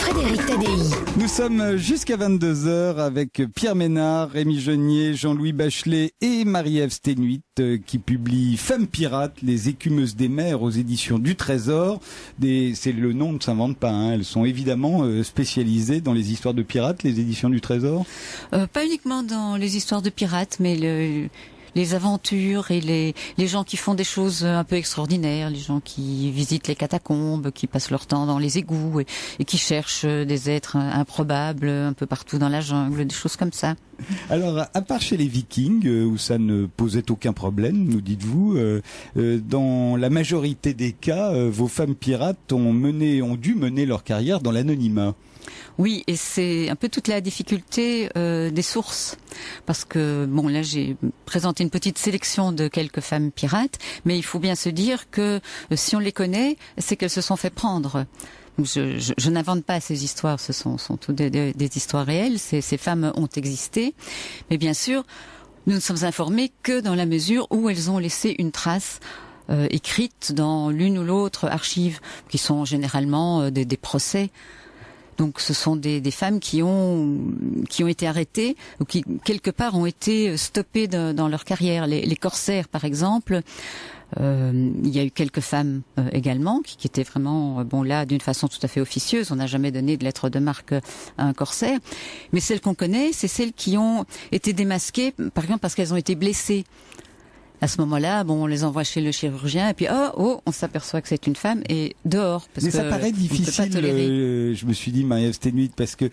Frédéric Tadei. Nous sommes jusqu'à 22h avec Pierre Ménard, Rémi Genier, Jean-Louis Bachelet et Marie-Ève Sténuit qui publient Femmes pirates, les écumeuses des mers aux éditions du Trésor. C'est le nom ne s'invente pas, hein. Elles sont évidemment spécialisées dans les histoires de pirates, les éditions du Trésor. Pas uniquement dans les histoires de pirates, mais les aventures et les gens qui font des choses un peu extraordinaires, les gens qui visitent les catacombes, qui passent leur temps dans les égouts et qui cherchent des êtres improbables un peu partout dans la jungle, des choses comme ça. Alors, à part chez les Vikings, où ça ne posait aucun problème, nous dites-vous, dans la majorité des cas, vos femmes pirates ont dû mener leur carrière dans l'anonymat. Oui, et c'est un peu toute la difficulté des sources, parce que bon, là j'ai présenté une petite sélection de quelques femmes pirates, mais il faut bien se dire que si on les connaît, c'est qu'elles se sont fait prendre. Je n'invente pas ces histoires, ce sont toutes des histoires réelles. Ces femmes ont existé, mais bien sûr, nous ne sommes informés que dans la mesure où elles ont laissé une trace écrite dans l'une ou l'autre archive, qui sont généralement des procès. Donc ce sont des femmes qui ont été arrêtées ou qui quelque part ont été stoppées dans leur carrière. Les corsaires par exemple, il y a eu quelques femmes également qui étaient vraiment là d'une façon tout à fait officieuse. On n'a jamais donné de lettre de marque à un corsaire, mais celles qu'on connaît, c'est celles qui ont été démasquées par exemple parce qu'elles ont été blessées. À ce moment-là, on les envoie chez le chirurgien et puis on s'aperçoit que c'est une femme et dehors. Mais ça paraît difficile, je me suis dit, Marie-Ève Sténuit, parce que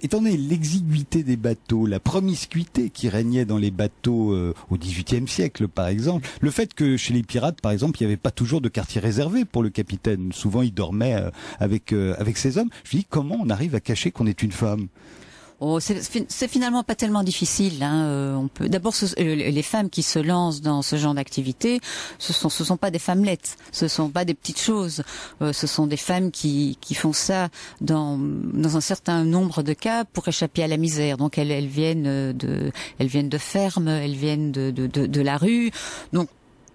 étant donné l'exiguïté des bateaux, la promiscuité qui régnait dans les bateaux au XVIIIe siècle, par exemple, le fait que chez les pirates, par exemple, il n'y avait pas toujours de quartier réservé pour le capitaine. Souvent, il dormait avec ses hommes. Je me dis, comment on arrive à cacher qu'on est une femme ? Oh, c'est finalement pas tellement difficile. On peut d'abord les femmes qui se lancent dans ce genre d'activité, ce sont pas des femmelettes, ce sont pas des petites choses. Ce sont des femmes qui font ça dans un certain nombre de cas pour échapper à la misère. Donc elles viennent de fermes, elles viennent de la rue. Donc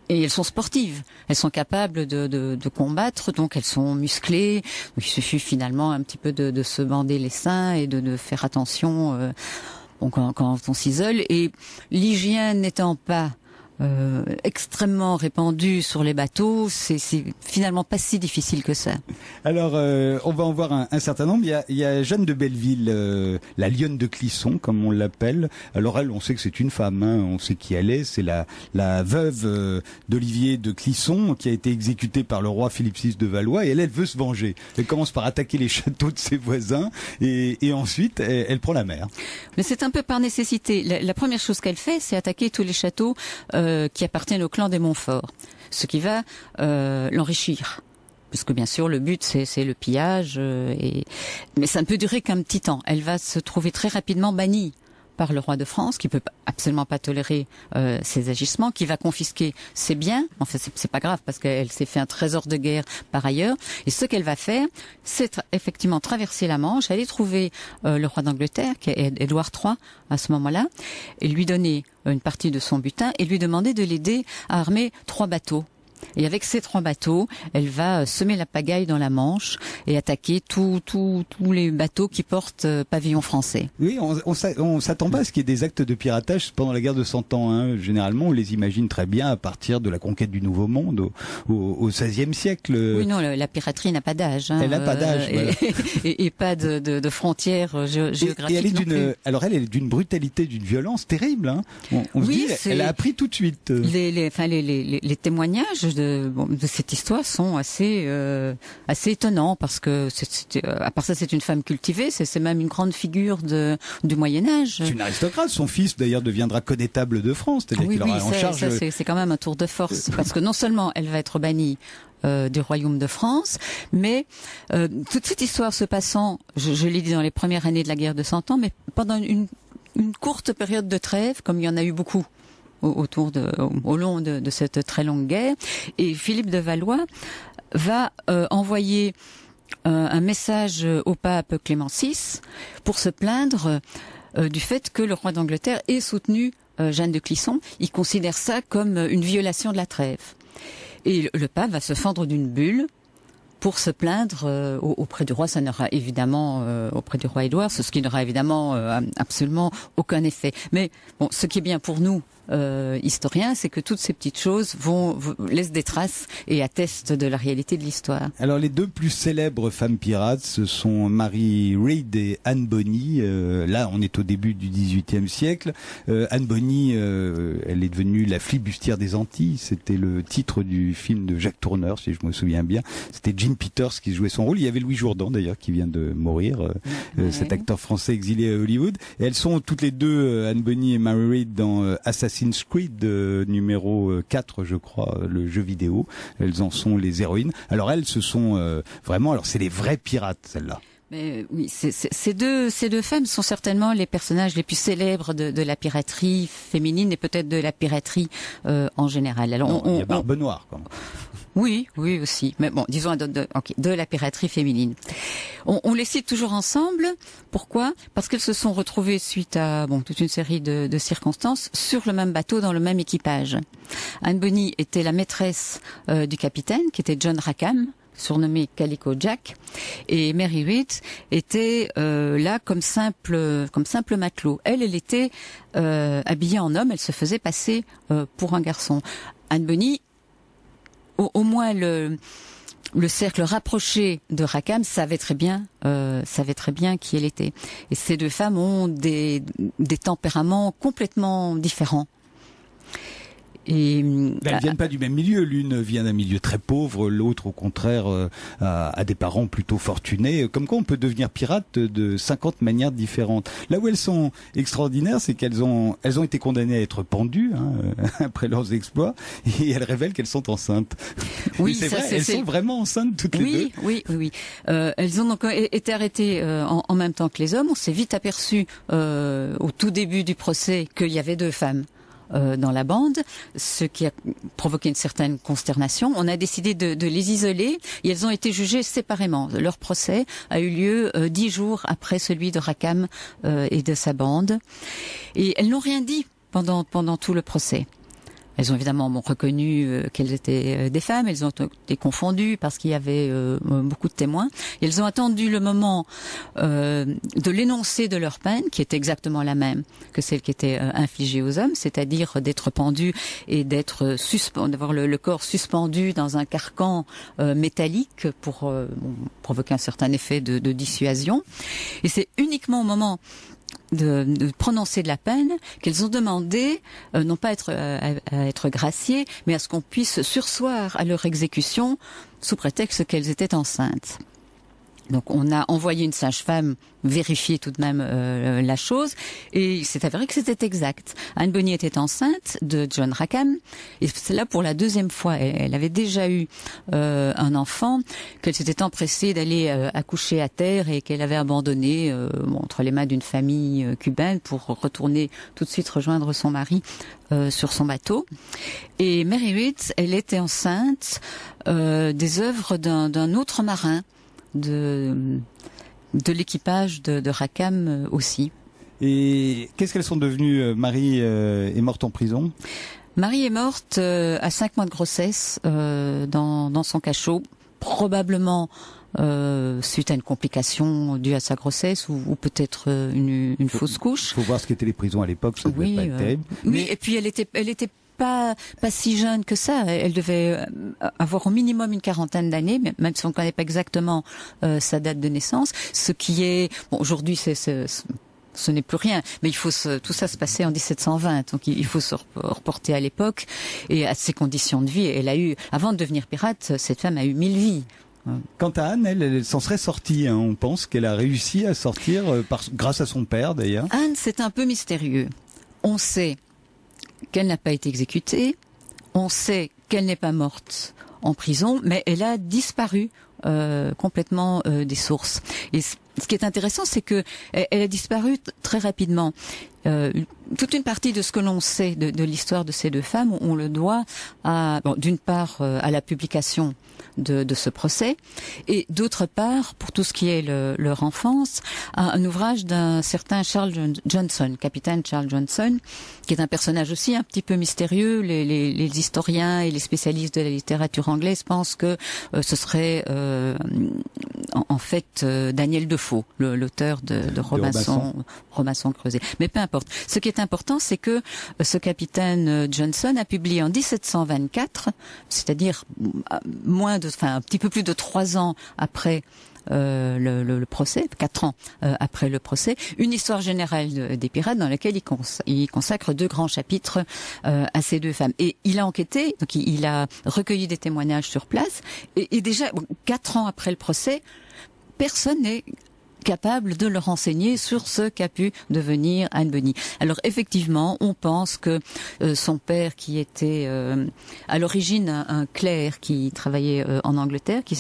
et elles sont sportives, elles sont capables de combattre, donc elles sont musclées. Donc il suffit finalement un petit peu de se bander les seins et de faire attention quand on s'isole. Et l'hygiène n'étant pas extrêmement répandue sur les bateaux, c'est finalement pas si difficile que ça. Alors, on va en voir un certain nombre. Il y a Jeanne de Belleville, la lionne de Clisson, comme on l'appelle. Alors elle, on sait que c'est une femme, hein, on sait qui elle est. C'est la veuve d'Olivier de Clisson, qui a été exécutée par le roi Philippe VI de Valois, et elle veut se venger. Elle commence par attaquer les châteaux de ses voisins, et ensuite, elle prend la mer. Mais c'est un peu par nécessité. La première chose qu'elle fait, c'est attaquer tous les châteaux qui appartiennent au clan des Montfort, ce qui va l'enrichir. Parce que bien sûr, le but, c'est le pillage, mais ça ne peut durer qu'un petit temps. Elle va se trouver très rapidement bannie par le roi de France, qui peut absolument pas tolérer ses agissements, qui va confisquer ses biens. En fait, c'est pas grave parce qu'elle s'est fait un trésor de guerre par ailleurs. Et ce qu'elle va faire, c'est effectivement traverser la Manche, aller trouver le roi d'Angleterre, qui est Édouard III à ce moment-là, et lui donner une partie de son butin et lui demander de l'aider à armer 3 bateaux. Et avec ces 3 bateaux, elle va semer la pagaille dans la Manche et attaquer tous les bateaux qui portent pavillon français. Oui, on s'attend pas à ce qu'il y ait des actes de piratage pendant la guerre de 100 ans. Hein. Généralement, on les imagine très bien à partir de la conquête du Nouveau Monde au XVIe siècle. Oui, non, la piraterie n'a pas d'âge. Elle n'a pas d'âge. Voilà. Et pas de frontières géographiques. Et elle est d'une brutalité, d'une violence terrible. Hein. On se dit, elle a appris tout de suite. Les témoignages de cette histoire sont assez étonnants parce que à part ça, c'est une femme cultivée, c'est même une grande figure du Moyen Âge. C'est une aristocrate. Son fils d'ailleurs deviendra connétable de France, c'est-à-dire qu'il aura en charge. C'est quand même un tour de force parce que non seulement elle va être bannie du royaume de France, mais toute cette histoire se passant, je l'ai dit dans les premières années de la guerre de 100 ans, mais pendant une courte période de trêve, comme il y en a eu beaucoup au long de cette très longue guerre. Et Philippe de Valois va envoyer un message au pape Clément VI pour se plaindre du fait que le roi d'Angleterre ait soutenu Jeanne de Clisson. Il considère ça comme une violation de la trêve. Et le pape va se fendre d'une bulle pour se plaindre auprès du roi. Ça n'aura évidemment auprès du roi Édouard, ce qui n'aura évidemment absolument aucun effet. Mais bon, ce qui est bien pour nous historiens, c'est que toutes ces petites choses laissent des traces et attestent de la réalité de l'histoire. Alors les deux plus célèbres femmes pirates, ce sont Mary Read et Anne Bonny. Là, on est au début du XVIIIe siècle. Anne Bonny, elle est devenue la flibustière des Antilles. C'était le titre du film de Jacques Tourneur, si je me souviens bien. C'était Jean Peters qui jouait son rôle. Il y avait Louis Jourdan d'ailleurs qui vient de mourir, cet acteur français exilé à Hollywood. Et elles sont toutes les deux, Anne Bonny et Mary Read, dans Assassin's Creed numéro 4, je crois, le jeu vidéo. Elles en sont les héroïnes. Alors elles, ce sont vraiment, alors c'est les vrais pirates, celles-là. Mais oui, ces deux femmes sont certainement les personnages les plus célèbres de la piraterie féminine et peut-être de la piraterie en général. Alors il y a Barbe Noire quand même. Oui, oui aussi. Mais bon, disons de la piraterie féminine. On les cite toujours ensemble. Pourquoi? Parce qu'elles se sont retrouvées suite à toute une série de circonstances sur le même bateau, dans le même équipage. Anne Bonny était la maîtresse du capitaine, qui était John Rackham, surnommé Calico Jack, et Mary Read était là comme simple matelot. Elle était habillée en homme, elle se faisait passer pour un garçon. Anne Bonny, au moins le cercle rapproché de Rackham savait très bien qui elle était. Et ces deux femmes ont des tempéraments complètement différents. Et elles viennent pas du même milieu. L'une vient d'un milieu très pauvre, l'autre au contraire a des parents plutôt fortunés. Comme quoi on peut devenir pirate de 50 manières différentes. Là où elles sont extraordinaires, c'est qu'elles ont été condamnées à être pendues après leurs exploits, et elles révèlent qu'elles sont enceintes. Oui, c'est vrai, elles sont vraiment enceintes toutes les deux. Oui. Elles ont donc été arrêtées en même temps que les hommes. On s'est vite aperçu au tout début du procès qu'il y avait deux femmes dans la bande, ce qui a provoqué une certaine consternation. On a décidé de les isoler et elles ont été jugées séparément. Leur procès a eu lieu 10 jours après celui de Rackham et de sa bande. Et elles n'ont rien dit pendant tout le procès. Elles ont évidemment reconnu qu'elles étaient des femmes, elles ont été confondues parce qu'il y avait beaucoup de témoins. Et elles ont attendu le moment de l'énoncé de leur peine, qui est exactement la même que celle qui était infligée aux hommes, c'est-à-dire d'être pendues et d'avoir le corps suspendu dans un carcan métallique pour provoquer un certain effet de dissuasion. Et c'est uniquement au moment de prononcer de la peine qu'elles ont demandé non pas à être graciées, mais à ce qu'on puisse surseoir à leur exécution sous prétexte qu'elles étaient enceintes. Donc on a envoyé une sage-femme vérifier tout de même la chose, et il s'est avéré que c'était exact. Anne Bonny était enceinte de John Rackham, et c'est là pour la deuxième fois. Elle avait déjà eu un enfant qu'elle s'était empressée d'aller accoucher à terre et qu'elle avait abandonné entre les mains d'une famille cubaine pour retourner tout de suite rejoindre son mari sur son bateau. Et Mary Read, elle était enceinte des œuvres d'un autre marin de l'équipage de Rackham aussi. Et qu'est-ce qu'elles sont devenues? Marie est morte en prison. Marie est morte à 5 mois de grossesse dans son cachot, probablement suite à une complication due à sa grossesse ou peut-être une fausse couche. Il faut voir ce qu'étaient les prisons à l'époque, ça devait pas être terrible. Oui, et puis elle était pas si jeune que ça. Elle devait avoir au minimum une quarantaine d'années, même si on ne connaît pas exactement sa date de naissance. Ce qui est aujourd'hui, ce n'est plus rien. Mais tout ça se passait en 1720, donc il faut se reporter à l'époque et à ses conditions de vie. Avant de devenir pirate, cette femme a eu 1000 vies. Quant à Anne, elle s'en serait sortie. On pense qu'elle a réussi à sortir grâce à son père, d'ailleurs. Anne, c'est un peu mystérieux. On sait qu'elle n'a pas été exécutée, on sait qu'elle n'est pas morte en prison, mais elle a disparu complètement des sources. Et ce qui est intéressant, c'est que elle a disparu très rapidement. Toute une partie de ce que l'on sait de l'histoire de ces deux femmes, on le doit à, d'une part, à la publication de ce procès, et d'autre part, pour tout ce qui est leur enfance, à un ouvrage d'un certain Charles Johnson, capitaine Charles Johnson, qui est un personnage aussi un petit peu mystérieux. Les historiens et les spécialistes de la littérature anglaise pensent que ce serait en fait Daniel Defoe, l'auteur de Robinson Crusoe. Mais peu importe. Ce qui est important, c'est que ce capitaine Johnson a publié en 1724, c'est-à-dire un petit peu plus de 3 ans après le procès, 4 ans après le procès, une histoire générale des pirates dans laquelle il consacre 2 grands chapitres à ces deux femmes. Et il a enquêté, donc il a recueilli des témoignages sur place, et déjà 4 ans après le procès, personne n'est capable de le renseigner sur ce qu'a pu devenir Anne Bonny. Alors effectivement, on pense que son père, qui était à l'origine un clerc qui travaillait en Angleterre, qui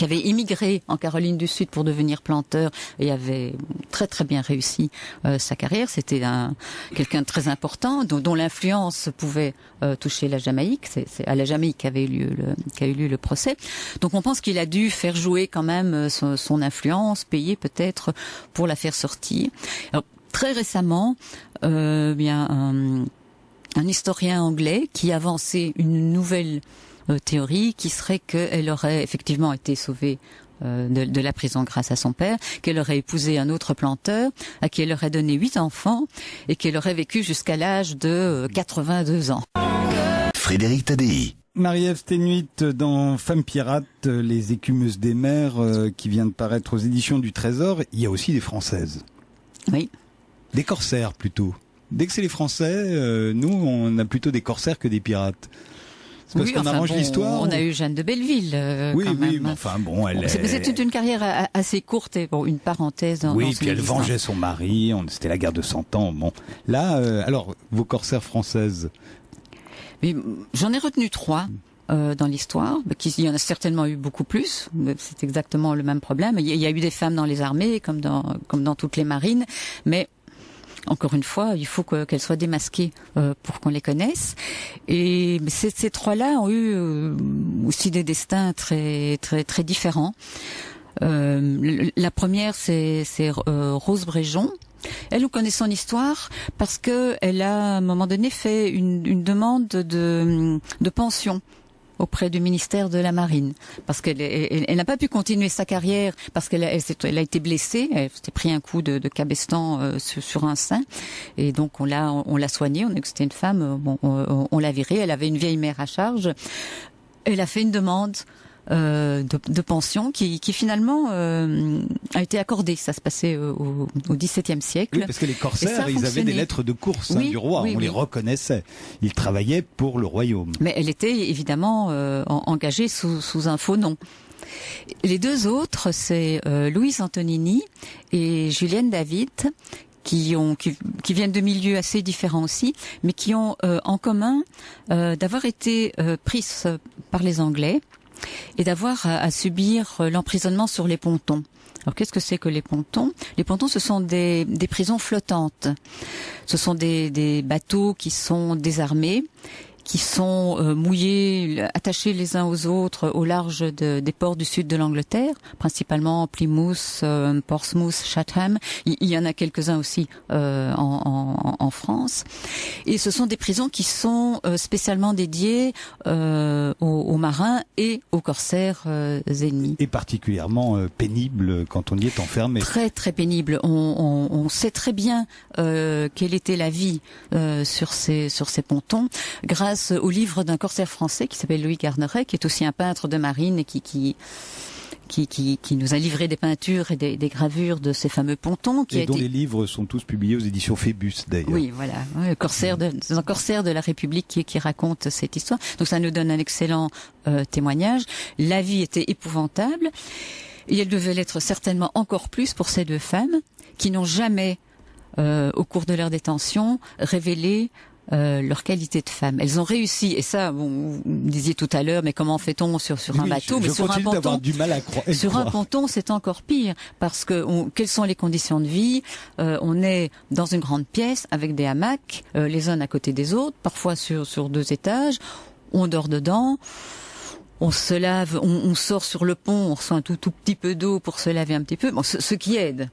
avait immigré en Caroline du Sud pour devenir planteur et avait très très bien réussi sa carrière. C'était quelqu'un de très important dont l'influence pouvait toucher la Jamaïque. C'est à la Jamaïque qu'a eu lieu le procès. Donc on pense qu'il a dû faire jouer quand même son influence, payer peut-être pour la faire sortir. Alors, très récemment, un historien anglais qui avançait une nouvelle théorie qui serait qu'elle aurait effectivement été sauvée de la prison grâce à son père, qu'elle aurait épousé un autre planteur, à qui elle aurait donné 8 enfants et qu'elle aurait vécu jusqu'à l'âge de 82 ans. Frédéric Tadei. Marie-Ève Ténuit dans Femmes pirates, les écumeuses des mers, qui vient de paraître aux éditions du Trésor. Il y a aussi des Françaises. Oui. Des corsaires plutôt. Dès que c'est les Français, nous on a plutôt des corsaires que des pirates. C'est parce qu'on arrange l'histoire. On a eu Jeanne de Belleville. Oui, quand oui, même. mais enfin bon, C'est toute une carrière assez courte et une parenthèse. Oui, puis elle vengeait son mari. C'était la guerre de 100 ans. Bon, là, alors vos corsaires françaises. Mais j'en ai retenu 3. Dans l'histoire, il y en a certainement eu beaucoup plus. C'est exactement le même problème. Il y a eu des femmes dans les armées, comme dans toutes les marines, mais encore une fois, il faut qu'elles soient démasquées pour qu'on les connaisse. Et ces 3-là ont eu aussi des destins très très très différents. La première, c'est Rose Bréjon. Elle, on connaît son histoire parce que elle a à un moment donné fait une demande de pension auprès du ministère de la Marine, parce qu'elle n'a pas pu continuer sa carrière parce qu'elle a été blessée, elle s'était pris un coup de cabestan sur un sein, et donc on l'a soignée. On a vu que c'était une femme, on l'a virée. Elle avait une vieille mère à charge. Elle a fait une demande de pension qui finalement a été accordée. Ça se passait au XVIIe siècle. Oui, parce que les corsaires, ils avaient des lettres de course du roi. On les reconnaissait. Ils travaillaient pour le royaume. Mais elle était évidemment engagée sous un faux nom. Les 2 autres, c'est Louise Antonini et Julienne David, qui viennent de milieux assez différents aussi, mais qui ont en commun d'avoir été prises par les Anglais et d'avoir à subir l'emprisonnement sur les pontons. Alors qu'est-ce que c'est que les pontons ? Les pontons, ce sont des prisons flottantes. Ce sont des bateaux qui sont désarmés, qui sont mouillés, attachés les uns aux autres au large des ports du sud de l'Angleterre, principalement Plymouth, Portsmouth, Chatham. Il y en a quelques-uns aussi en France. Et ce sont des prisons qui sont spécialement dédiées aux marins et aux corsaires ennemis. Et particulièrement pénible quand on y est enfermé. Très très pénible. On sait très bien quelle était la vie sur ces pontons grâce au livre d'un corsaire français qui s'appelle Louis Garneret, qui est aussi un peintre de marine et qui nous a livré des peintures et des gravures de ces fameux pontons. Dont les livres sont tous publiés aux éditions Phébus, d'ailleurs. Oui, voilà. Le corsaire un corsaire de la République qui raconte cette histoire. Donc ça nous donne un excellent témoignage. La vie était épouvantable. Et elle devait l'être certainement encore plus pour ces 2 femmes qui n'ont jamais, au cours de leur détention, révélé leur qualité de femme. Elles ont réussi, et ça, bon, vous disiez tout à l'heure, mais comment fait-on sur un bateau, mais sur un ponton, du mal à sur un ponton, c'est encore pire, parce que quelles sont les conditions de vie? On est dans une grande pièce avec des hamacs, les uns à côté des autres, parfois sur 2 étages. On dort dedans. On se lave, on sort sur le pont, on reçoit un tout petit peu d'eau pour se laver un petit peu. Bon, ce qui aide.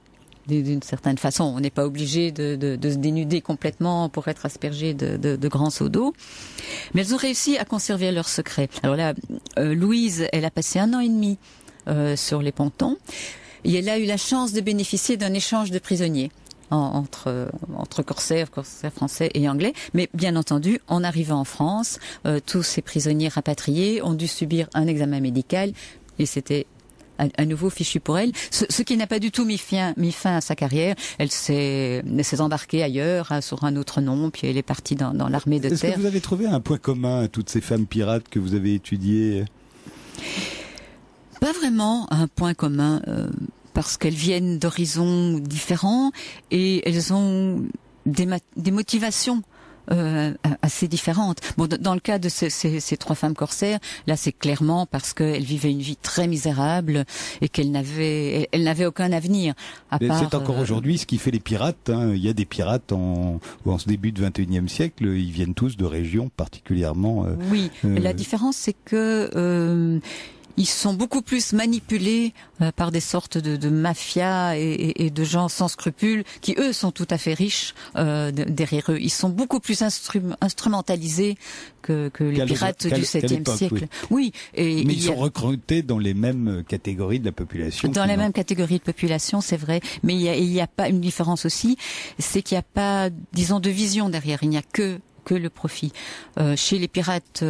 D'une certaine façon, on n'est pas obligé de se dénuder complètement pour être aspergé de grands seaux d'eau. Mais elles ont réussi à conserver leur secret. Alors là, Louise, elle a passé 1 an et demi sur les pontons. Et elle a eu la chance de bénéficier d'un échange de prisonniers entre corsaires français et anglais. Mais bien entendu, en arrivant en France, tous ces prisonniers rapatriés ont dû subir un examen médical et c'était à nouveau fichu pour elle, ce qui n'a pas du tout mis fin à sa carrière. Elle s'est embarquée ailleurs, sur un autre nom, puis elle est partie dans l'armée de terre. Est-ce que vous avez trouvé un point commun à toutes ces femmes pirates que vous avez étudiées? Pas vraiment un point commun, parce qu'elles viennent d'horizons différents et elles ont des motivations assez différentes. Bon, dans le cas de ces 3 femmes corsaires, là c'est clairement parce qu'elles vivaient une vie très misérable et qu'elles n'avaient aucun avenir. C'est encore aujourd'hui ce qui fait les pirates. Hein. Il y a des pirates en ce début du XXIe siècle, ils viennent tous de régions particulièrement... Oui, la différence c'est que... ils sont beaucoup plus manipulés par des sortes de mafias et de gens sans scrupules qui, eux, sont tout à fait riches derrière eux. Ils sont beaucoup plus instrumentalisés que les pirates du 7e siècle. Oui. Mais ils sont recrutés dans les mêmes catégories de la population. Dans les mêmes catégories de population, c'est vrai. Mais il y a pas une différence aussi, c'est qu'il n'y a pas, disons, de vision derrière. Il n'y a que le profit. Chez les pirates,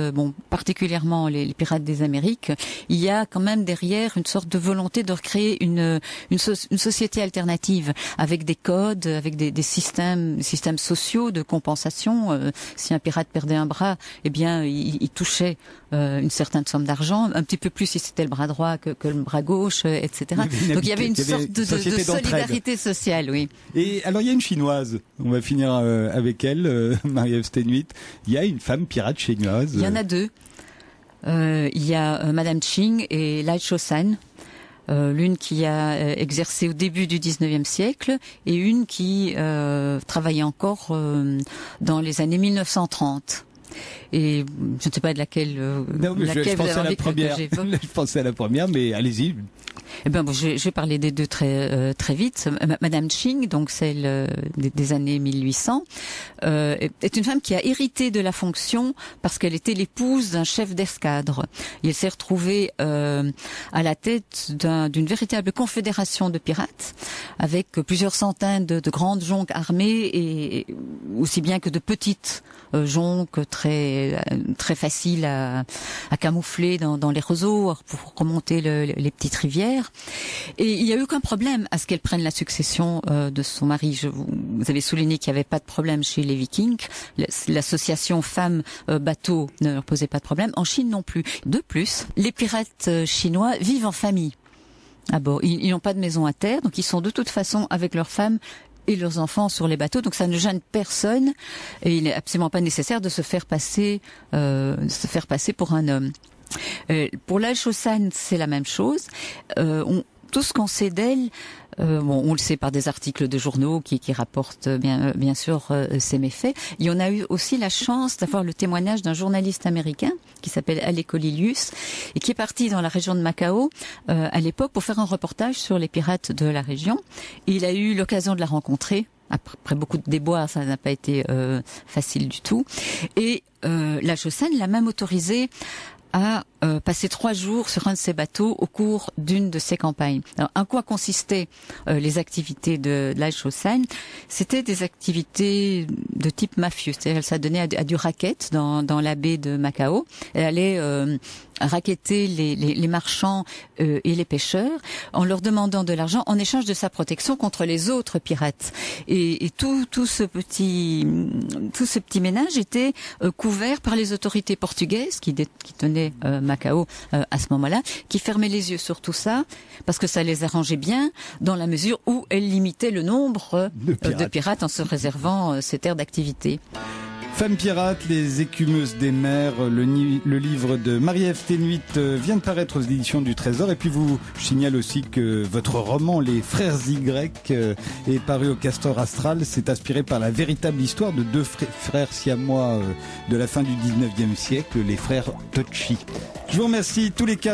particulièrement les pirates des Amériques, il y a quand même derrière une sorte de volonté de recréer une société alternative avec des codes, avec des systèmes sociaux de compensation. Si un pirate perdait un bras, eh bien, il touchait une certaine somme d'argent, un petit peu plus si c'était le bras droit que le bras gauche, etc. Donc il y avait une sorte de solidarité sociale, oui. Et alors il y a une chinoise. On va finir avec elle, Marie-Ève Stenuit. Il y a une femme pirate chinoise. Il y en a 2. Il y a Madame Ching et Lai Chosan. L'une qui a exercé au début du 19e siècle et une qui travaillait encore dans les années 1930. Et je ne sais pas de laquelle je pensais à la première. Je pensais à la première, mais allez-y. Eh ben, je vais parler des 2 très vite. Madame Ching, donc celle des années 1800, est une femme qui a hérité de la fonction parce qu'elle était l'épouse d'un chef d'escadre. Et elle s'est retrouvée à la tête d'une véritable confédération de pirates, avec plusieurs centaines de grandes jonques armées et aussi bien que de petites jonques très faciles à camoufler dans les roseaux pour remonter les petites rivières. Et il n'y a eu aucun problème à ce qu'elle prenne la succession de son mari. Vous avez souligné qu'il n'y avait pas de problème chez les Vikings. L'association femmes-bateaux ne leur posait pas de problème. En Chine non plus. De plus, les pirates chinois vivent en famille. À bord. Ils n'ont pas de maison à terre, donc ils sont de toute façon avec leurs femmes et leurs enfants sur les bateaux, donc ça ne gêne personne et il n'est absolument pas nécessaire de se faire passer pour un homme. Pour Lai Chosan, c'est la même chose. Tout ce qu'on sait d'elle, on le sait par des articles de journaux qui rapportent bien sûr ces méfaits. Et on a eu aussi la chance d'avoir le témoignage d'un journaliste américain qui s'appelle Alec Olilius et qui est parti dans la région de Macao à l'époque pour faire un reportage sur les pirates de la région. Et il a eu l'occasion de la rencontrer. Après beaucoup de déboires, ça n'a pas été facile du tout. Et Lai Chosan l'a même autorisé à passer 3 jours sur un de ces bateaux au cours d'une de ces campagnes. Alors, en quoi consistaient les activités de Lai Chosan? C'était des activités de type mafieux, c'est-à-dire elle s'adonnait à du racket dans la baie de Macao. Elle allait racketter les marchands et les pêcheurs en leur demandant de l'argent en échange de sa protection contre les autres pirates. Et tout ce petit ménage était couvert par les autorités portugaises qui tenaient Macao à ce moment-là, qui fermaient les yeux sur tout ça parce que ça les arrangeait bien dans la mesure où elles limitaient le nombre de pirates en se réservant ces terres d'activité. Femmes pirates, les écumeuses des mers, le livre de Marie-Ève Ténuit vient de paraître aux éditions du Trésor. Et puis je signale aussi que votre roman Les Frères Y est paru au Castor Astral. C'est inspiré par la véritable histoire de deux frères siamois de la fin du 19e siècle, les frères Tocci. Je vous remercie tous les quatre.